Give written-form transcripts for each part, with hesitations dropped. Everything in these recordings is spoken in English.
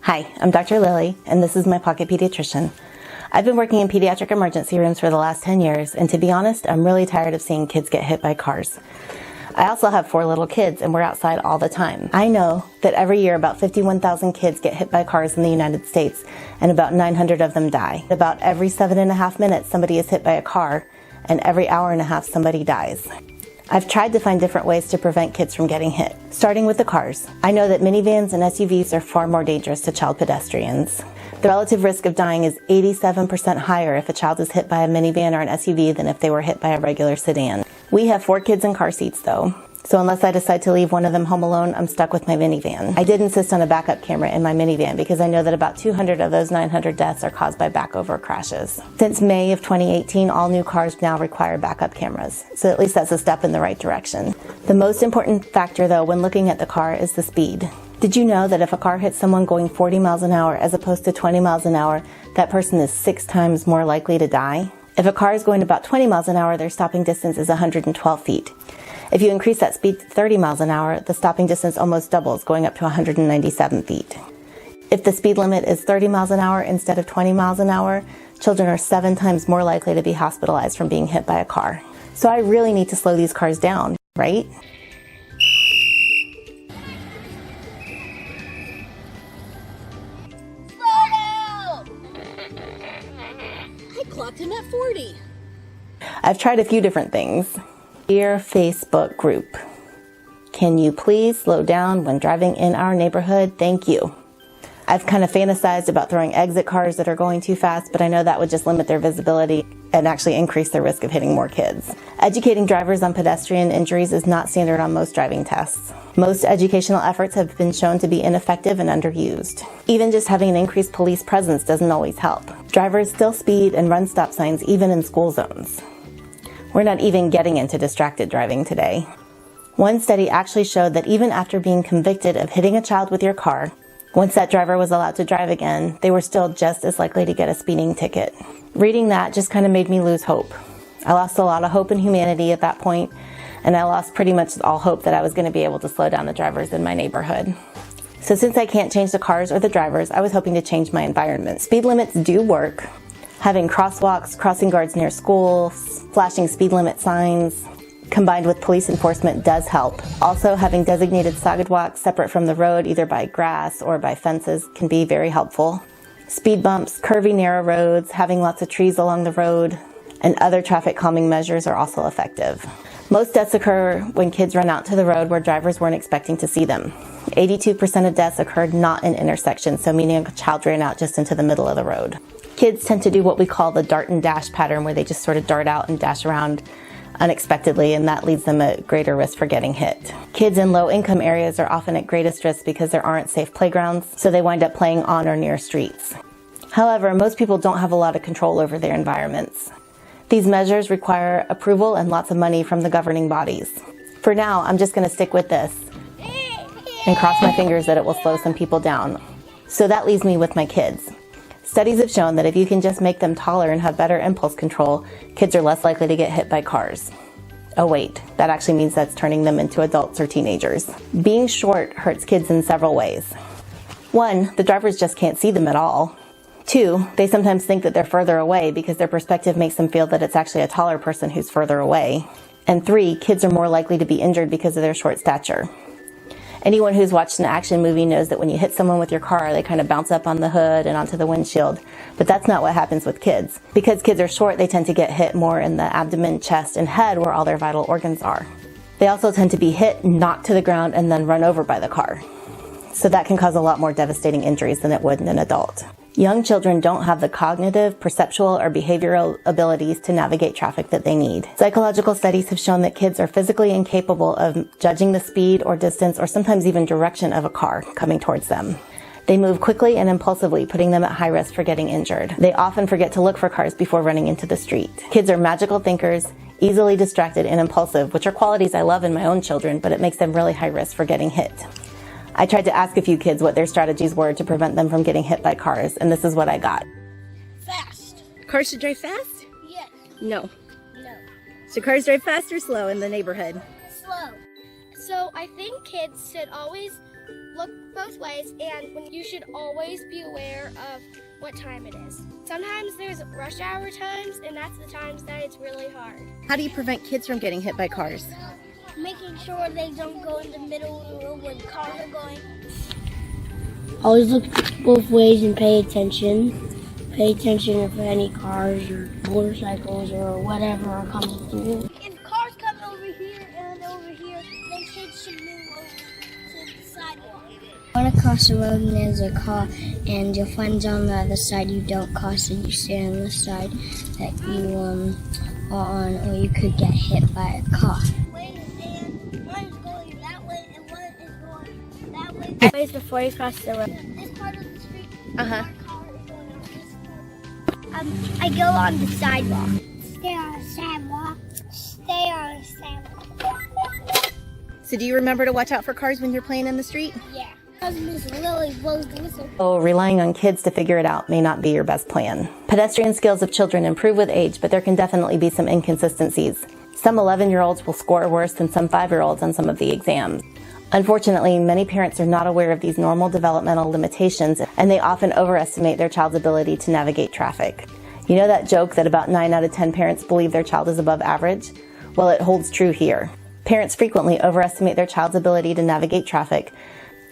Hi, I'm Dr. Lili, and this is my pocket pediatrician. I've been working in pediatric emergency rooms for the last 10 years, and to be honest, I'm really tired of seeing kids get hit by cars. I also have 4 little kids, and we're outside all the time. I know that every year about 51,000 kids get hit by cars in the United States, and about 900 of them die. About every 7.5 minutes, somebody is hit by a car, and every hour and a half, somebody dies. I've tried to find different ways to prevent kids from getting hit, starting with the cars. I know that minivans and SUVs are far more dangerous to child pedestrians. The relative risk of dying is 87% higher if a child is hit by a minivan or an SUV than if they were hit by a regular sedan. We have 4 kids in car seats though, so unless I decide to leave one of them home alone, I'm stuck with my minivan. I did insist on a backup camera in my minivan because I know that about 200 of those 900 deaths are caused by backover crashes. Since May of 2018, all new cars now require backup cameras, so at least that's a step in the right direction. The most important factor though when looking at the car is the speed. Did you know that if a car hits someone going 40 miles an hour as opposed to 20 miles an hour, that person is 6 times more likely to die? If a car is going about 20 miles an hour, their stopping distance is 112 feet. If you increase that speed to 30 miles an hour, the stopping distance almost doubles, going up to 197 feet. If the speed limit is 30 miles an hour instead of 20 miles an hour, children are 7 times more likely to be hospitalized from being hit by a car. So I really need to slow these cars down, right? Slow down! I clocked him at 40. I've tried a few different things. Dear Facebook group, can you please slow down when driving in our neighborhood? Thank you. I've kind of fantasized about throwing eggs at cars that are going too fast, but I know that would just limit their visibility and actually increase their risk of hitting more kids. Educating drivers on pedestrian injuries is not standard on most driving tests. Most educational efforts have been shown to be ineffective and underused. Even just having an increased police presence doesn't always help. Drivers still speed and run stop signs even in school zones. We're not even getting into distracted driving today. One study actually showed that even after being convicted of hitting a child with your car, once that driver was allowed to drive again, they were still just as likely to get a speeding ticket. Reading that just kind of made me lose hope. I lost a lot of hope in humanity at that point, and I lost pretty much all hope that I was going to be able to slow down the drivers in my neighborhood. So since I can't change the cars or the drivers, I was hoping to change my environment. Speed limits do work. Having crosswalks, crossing guards near schools, flashing speed limit signs, combined with police enforcement does help. Also, having designated sidewalks separate from the road, either by grass or by fences, can be very helpful. Speed bumps, curvy narrow roads, having lots of trees along the road, and other traffic calming measures are also effective. Most deaths occur when kids run out to the road where drivers weren't expecting to see them. 82% of deaths occurred not in intersections, so meaning a child ran out just into the middle of the road. Kids tend to do what we call the dart and dash pattern, where they just sort of dart out and dash around unexpectedly, and that leads them at greater risk for getting hit. Kids in low-income areas are often at greatest risk because there aren't safe playgrounds, so they wind up playing on or near streets. However, most people don't have a lot of control over their environments. These measures require approval and lots of money from the governing bodies. For now, I'm just going to stick with this and cross my fingers that it will slow some people down. So that leaves me with my kids. Studies have shown that if you can just make them taller and have better impulse control, kids are less likely to get hit by cars. Oh wait, that actually means that's turning them into adults or teenagers. Being short hurts kids in several ways. 1, the drivers just can't see them at all. 2, they sometimes think that they're further away because their perspective makes them feel that it's actually a taller person who's further away. And 3, kids are more likely to be injured because of their short stature. Anyone who's watched an action movie knows that when you hit someone with your car, they kind of bounce up on the hood and onto the windshield. But that's not what happens with kids. Because kids are short, they tend to get hit more in the abdomen, chest, and head where all their vital organs are. They also tend to be hit, knocked to the ground, and then run over by the car. So that can cause a lot more devastating injuries than it would in an adult. Young children don't have the cognitive, perceptual, or behavioral abilities to navigate traffic that they need. Psychological studies have shown that kids are physically incapable of judging the speed or distance or sometimes even direction of a car coming towards them. They move quickly and impulsively, putting them at high risk for getting injured. They often forget to look for cars before running into the street. Kids are magical thinkers, easily distracted, and impulsive, which are qualities I love in my own children, but it makes them really high risk for getting hit. I tried to ask a few kids what their strategies were to prevent them from getting hit by cars, and this is what I got. Fast. Cars should drive fast? Yes. No. No. Should cars drive fast or slow in the neighborhood? Slow. So I think kids should always look both ways, and when you should always be aware of what time it is. Sometimes there's rush hour times, and that's the times that it's really hard. How do you prevent kids from getting hit by cars? Making sure they don't go in the middle of the road when cars are going. Always look both ways and pay attention. Pay attention if any cars or motorcycles or whatever are coming through. If cars come over here and over here, then kids should move over to the sidewalk. Run across the road and there's a car and your friend's on the other side, you don't cross and you stay on the side that you are on, or you could get hit by a car. One is going that way and one is going that way. Always before you cross the road. This part of the street, Uh-huh. one car is going on this part. I go on the sidewalk. Stay on the sidewalk. Stay on the sidewalk. So do you remember to watch out for cars when you're playing in the street? Yeah. Because Miss Lili blows the whistle. So relying on kids to figure it out may not be your best plan. Pedestrian skills of children improve with age, but there can definitely be some inconsistencies. Some 11-year-olds will score worse than some 5-year-olds on some of the exams. Unfortunately, many parents are not aware of these normal developmental limitations, and they often overestimate their child's ability to navigate traffic. You know that joke that about 9 out of 10 parents believe their child is above average? Well, it holds true here. Parents frequently overestimate their child's ability to navigate traffic,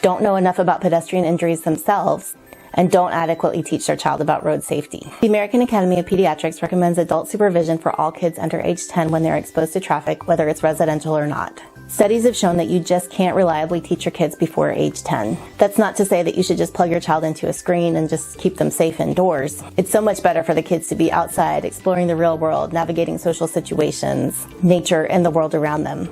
don't know enough about pedestrian injuries themselves, and don't adequately teach their child about road safety. The American Academy of Pediatrics recommends adult supervision for all kids under age 10 when they're exposed to traffic, whether it's residential or not. Studies have shown that you just can't reliably teach your kids before age 10. That's not to say that you should just plug your child into a screen and just keep them safe indoors. It's so much better for the kids to be outside, exploring the real world, navigating social situations, nature, and the world around them.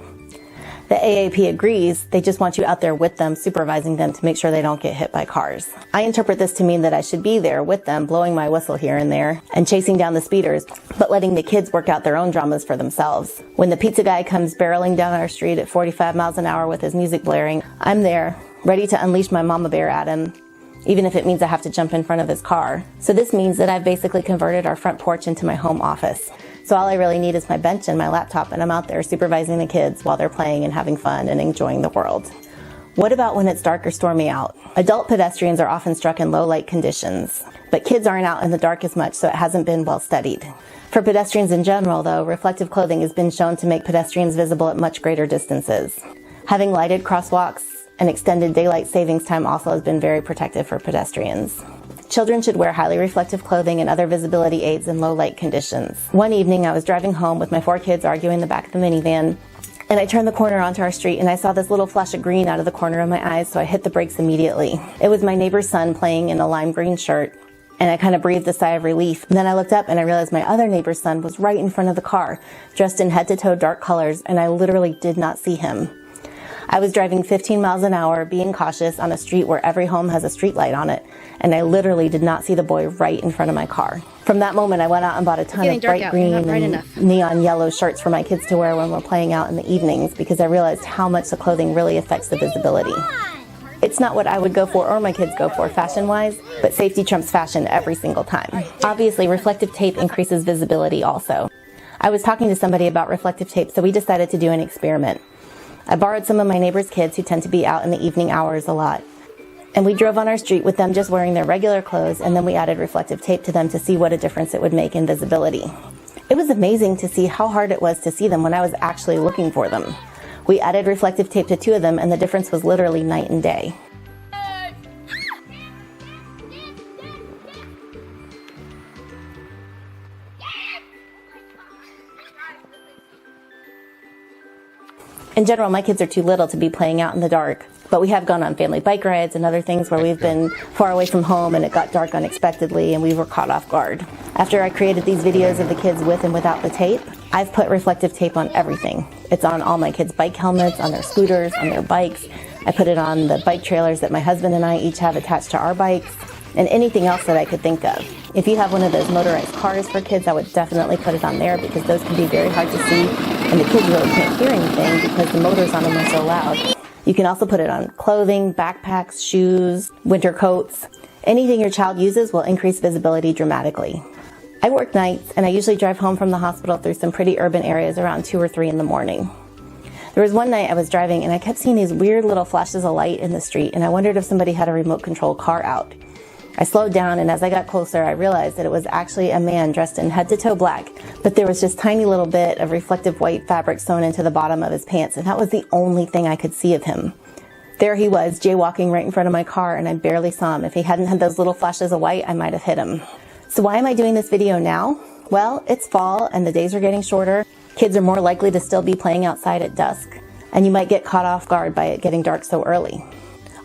The AAP agrees, they just want you out there with them, supervising them to make sure they don't get hit by cars. I interpret this to mean that I should be there with them, blowing my whistle here and there, and chasing down the speeders, but letting the kids work out their own dramas for themselves. When the pizza guy comes barreling down our street at 45 miles an hour with his music blaring, I'm there, ready to unleash my mama bear at him, even if it means I have to jump in front of his car. So this means that I've basically converted our front porch into my home office. So all I really need is my bench and my laptop, and I'm out there supervising the kids while they're playing and having fun and enjoying the world. What about when it's dark or stormy out? Adult pedestrians are often struck in low light conditions, but kids aren't out in the dark as much, so it hasn't been well studied. For pedestrians in general, though, reflective clothing has been shown to make pedestrians visible at much greater distances. Having lighted crosswalks and extended daylight savings time also has been very protective for pedestrians. Children should wear highly reflective clothing and other visibility aids in low light conditions. One evening, I was driving home with my 4 kids arguing in the back of the minivan, and I turned the corner onto our street and I saw this little flash of green out of the corner of my eyes, so I hit the brakes immediately. It was my neighbor's son playing in a lime green shirt, and I kind of breathed a sigh of relief. And then I looked up and I realized my other neighbor's son was right in front of the car, dressed in head-to-toe dark colors, and I literally did not see him. I was driving 15 miles an hour, being cautious on a street where every home has a street light on it, and I literally did not see the boy right in front of my car. From that moment, I went out and bought a ton of bright green and neon yellow shirts for my kids to wear when we're playing out in the evenings, because I realized how much the clothing really affects the visibility. It's not what I would go for or my kids go for fashion-wise, but safety trumps fashion every single time. Obviously, reflective tape increases visibility also. I was talking to somebody about reflective tape, so we decided to do an experiment. I borrowed some of my neighbor's kids who tend to be out in the evening hours a lot. And we drove on our street with them just wearing their regular clothes, and then we added reflective tape to them to see what a difference it would make in visibility. It was amazing to see how hard it was to see them when I was actually looking for them. We added reflective tape to 2 of them, and the difference was literally night and day. In general, my kids are too little to be playing out in the dark, but we have gone on family bike rides and other things where we've been far away from home and it got dark unexpectedly and we were caught off guard. After I created these videos of the kids with and without the tape, I've put reflective tape on everything. It's on all my kids' bike helmets, on their scooters, on their bikes. I put it on the bike trailers that my husband and I each have attached to our bikes, and anything else that I could think of. If you have one of those motorized cars for kids, I would definitely put it on there because those can be very hard to see and the kids really can't hear anything because the motors on them are so loud. You can also put it on clothing, backpacks, shoes, winter coats. Anything your child uses will increase visibility dramatically. I work nights and I usually drive home from the hospital through some pretty urban areas around 2 or 3 in the morning. The There was one night I was driving and I kept seeing these weird little flashes of light in the street, and I wondered if somebody had a remote control car out. I slowed down, and as I got closer, I realized that it was actually a man dressed in head to toe black, but there was just tiny little bit of reflective white fabric sewn into the bottom of his pants, and that was the only thing I could see of him. There he was, jaywalking right in front of my car, and I barely saw him. If he hadn't had those little flashes of white, I might have hit him. So why am I doing this video now? Well, it's fall and the days are getting shorter. Kids are more likely to still be playing outside at dusk, and you might get caught off guard by it getting dark so early.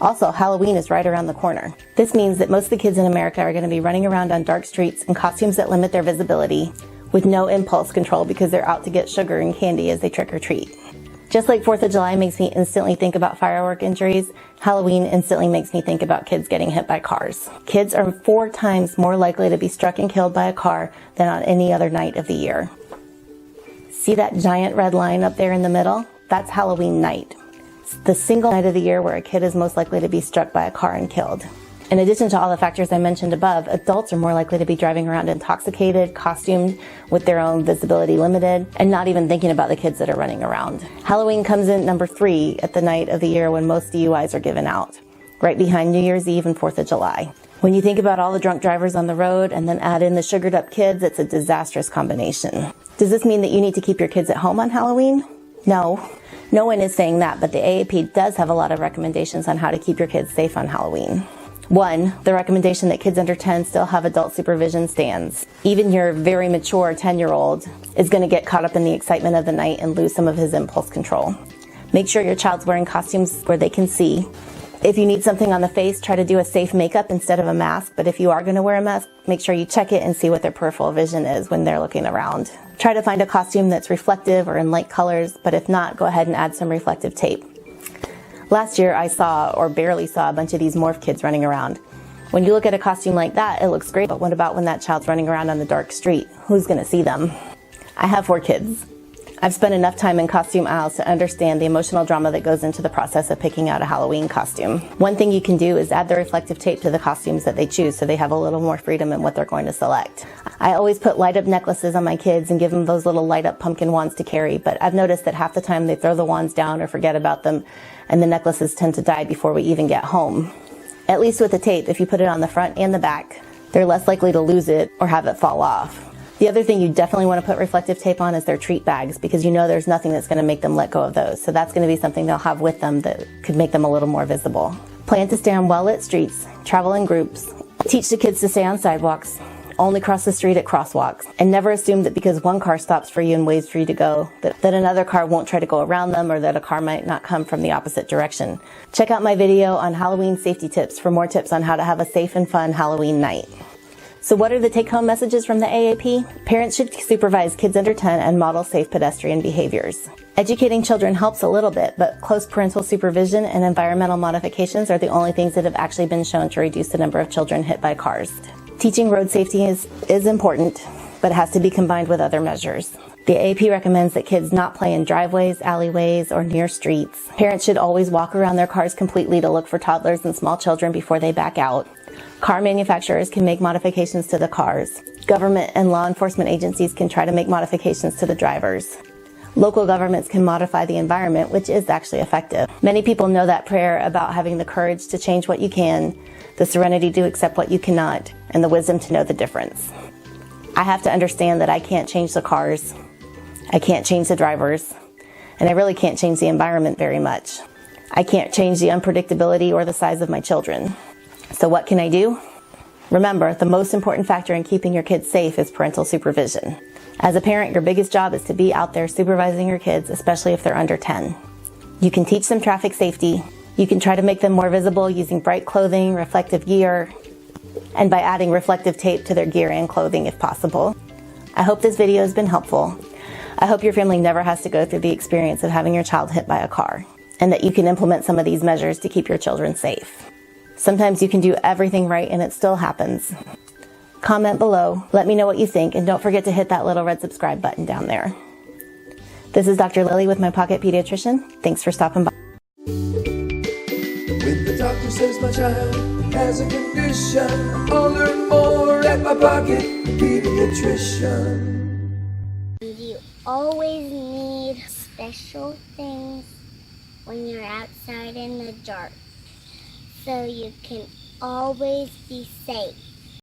Also, Halloween is right around the corner. This means that most of the kids in America are going to be running around on dark streets in costumes that limit their visibility, with no impulse control because they're out to get sugar and candy as they trick or treat. Just like 4th of July makes me instantly think about firework injuries, Halloween instantly makes me think about kids getting hit by cars. Kids are 4 times more likely to be struck and killed by a car than on any other night of the year. See that giant red line up there in the middle? That's Halloween night. It's the single night of the year where a kid is most likely to be struck by a car and killed. In addition to all the factors I mentioned above, adults are more likely to be driving around intoxicated, costumed, with their own visibility limited, and not even thinking about the kids that are running around. Halloween comes in number 3 at the night of the year when most DUIs are given out, right behind New Year's Eve and 4th of July. When you think about all the drunk drivers on the road and then add in the sugared up kids, it's a disastrous combination. Does this mean that you need to keep your kids at home on Halloween? No. No one is saying that, but the AAP does have a lot of recommendations on how to keep your kids safe on Halloween. 1, the recommendation that kids under 10 still have adult supervision stands. Even your very mature 10-year-old is going to get caught up in the excitement of the night and lose some of his impulse control. Make sure your child's wearing costumes where they can see. If you need something on the face, try to do a safe makeup instead of a mask, but if you are going to wear a mask, make sure you check it and see what their peripheral vision is when they're looking around. Try to find a costume that's reflective or in light colors, but if not, go ahead and add some reflective tape. Last year, I saw, or barely saw, a bunch of these morph kids running around. When you look at a costume like that, it looks great, but what about when that child's running around on the dark street? Who's going to see them? I have 4 kids. I've spent enough time in costume aisles to understand the emotional drama that goes into the process of picking out a Halloween costume. One thing you can do is add the reflective tape to the costumes that they choose so they have a little more freedom in what they're going to select. I always put light up necklaces on my kids and give them those little light up pumpkin wands to carry, but I've noticed that half the time they throw the wands down or forget about them, and the necklaces tend to die before we even get home. At least with the tape, if you put it on the front and the back, they're less likely to lose it or have it fall off. The other thing you definitely want to put reflective tape on is their treat bags, because you know there's nothing that's going to make them let go of those. So that's going to be something they'll have with them that could make them a little more visible. Plan to stay on well-lit streets, travel in groups, teach the kids to stay on sidewalks, only cross the street at crosswalks, and never assume that because one car stops for you and waits for you to go, that another car won't try to go around them, or that a car might not come from the opposite direction. Check out my video on Halloween safety tips for more tips on how to have a safe and fun Halloween night. So what are the take-home messages from the AAP? Parents should supervise kids under 10 and model safe pedestrian behaviors. Educating children helps a little bit, but close parental supervision and environmental modifications are the only things that have actually been shown to reduce the number of children hit by cars. Teaching road safety is important, but it has to be combined with other measures. The AAP recommends that kids not play in driveways, alleyways, or near streets. Parents should always walk around their cars completely to look for toddlers and small children before they back out. Car manufacturers can make modifications to the cars. Government and law enforcement agencies can try to make modifications to the drivers. Local governments can modify the environment, which is actually effective. Many people know that prayer about having the courage to change what you can, the serenity to accept what you cannot, and the wisdom to know the difference. I have to understand that I can't change the cars, I can't change the drivers, and I really can't change the environment very much. I can't change the unpredictability or the size of my children. So what can I do? Remember, the most important factor in keeping your kids safe is parental supervision. As a parent, your biggest job is to be out there supervising your kids, especially if they're under 10. You can teach them traffic safety. You can try to make them more visible using bright clothing, reflective gear, and by adding reflective tape to their gear and clothing if possible. I hope this video has been helpful. I hope your family never has to go through the experience of having your child hit by a car, and that you can implement some of these measures to keep your children safe. Sometimes you can do everything right and it still happens. Comment below, let me know what you think, and don't forget to hit that little red subscribe button down there. This is Dr. Lili with my Pocket Pediatrician. Thanks for stopping by. When the doctor says my child has a condition, I'll learn more at my Pocket Pediatrician. You always need special things when you're outside in the dark, so you can always be safe.